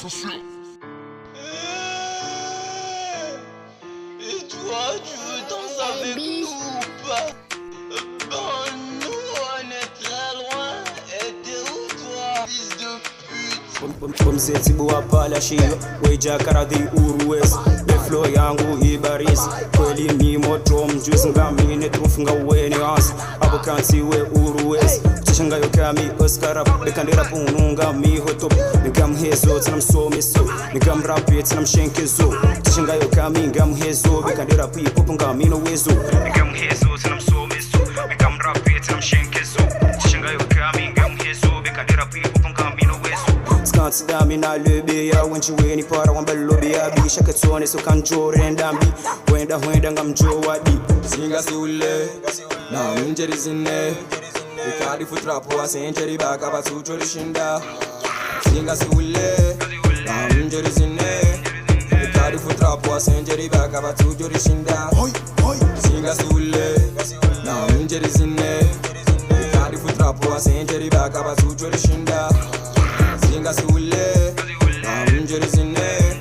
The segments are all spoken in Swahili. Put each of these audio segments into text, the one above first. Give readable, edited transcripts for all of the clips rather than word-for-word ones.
Et toi, tu veux danser avec nous ou pas? Ben nous, on est très loin. Et t'es où toi, fils de pute? Bumseti buwapala shiyo weja karadi uruwes beflo yangu ibaris kweli mi moto mjuzi ngamine trufunga weni as abukansi we uruwes chishanga yokami oskara bekandira pununga mi hotop ngam hezo tsanam somiso ngam rapi tsanam shenkezo chishanga yokami ngam hezo bekandira pipo ngamino wezo ngam hezo tsanam somiso ngam rapi tsanam shenkezo chishanga yokami ngam hezo bekandira pipo ngamino wezo Skansi dami na lebe ya wenchi weni para wambali lobe ya bi Shaka tsone so kanjore ndambi Wenda ngamjo wadi Singa si ule na mjeri zine Ikadi futrapo wa senjeri baka batu chori shinda Singa si ule na mjeri zine Ikadi futrapo wa senjeri baka batu chori shinda Singa si ule na mjeri zine Ikadi futrapo wa senjeri baka batu chori shinda Singa si ule na mjeri zine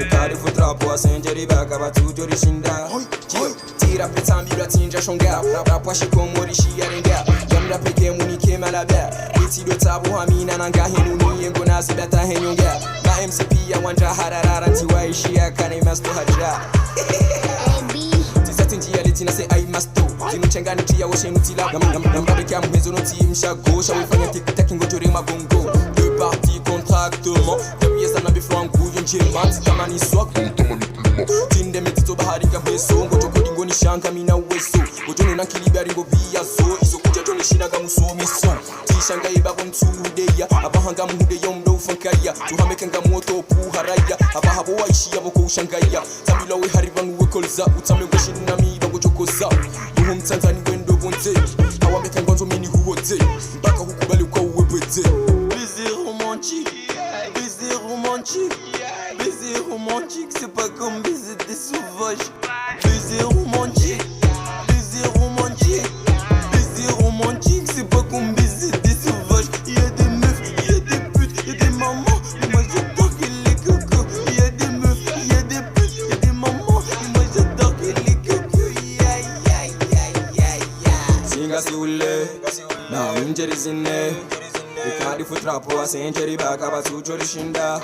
Ikadi futrapo wa senjeri baka batu chori shinda Tira peta mira tinja shonga Rapwa shikomori shiyarenga Yamra peke munike malabia Iti do tabu hamina nanga henuni Yengo nasi bata henyonga Na MCP ya wanja hararara Ntiwa ishia kane masto haja Tisa tinjia letina se ai masto Tinu chenga nitia washe nutila Namrabe kia mhezo noti mshago Shawifanya tikitaki ngojore magongo Deux parties contractement Depuis yesa nabe flo angu yonjema Tikama ni swak Tinde metito bahari kamheso Ngojo kodingo ni shanka mina weso Gojono na kilibari ngo biyazo Izo kuja jone shinaga musomiso Tishanga iba kontudeya Abahanga muhudeya umdo ufankaya Tuhamekanga moto puharaya Abahabo waishi yabo kushangaya Tamila we hariban uwe kolza Utame weshin na mi bango chokoza Muhum tanzani wendo bonze Awamekanga nzo mini huwote Mbaka hukubali kwa uwe bwete Baiser romantique, baiser romantique, baiser romantique, c'est pas comme baiser des sauvages. Baiser romantique, baiser romantique, baiser romantique, c'est pas comme baiser des sauvages. Y'a des meufs, y'a des putes, y'a des mamans, et moi j'adore que les cocos. Y'a des meufs, y'a des putes, y'a des mamans, et moi j'adore que les cocos. Singa si ule na mjeri zine Ikadi futrapo wa senjeri baka batu chori shinda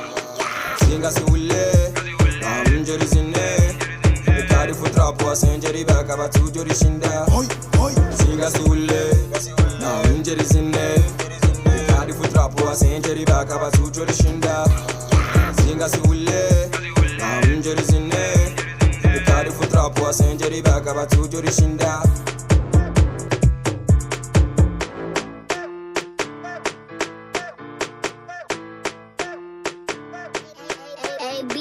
Singa si ule na mjeri zine Ikadi futrapo wa senjeri baka batu chori shinda Singa si ule na mjeri zine Ikadi futrapo wa senjeri baka batu chori shinda Singa si ule na mjeri zine Ikadi futrapo wa senjeri baka batu chori shinda AB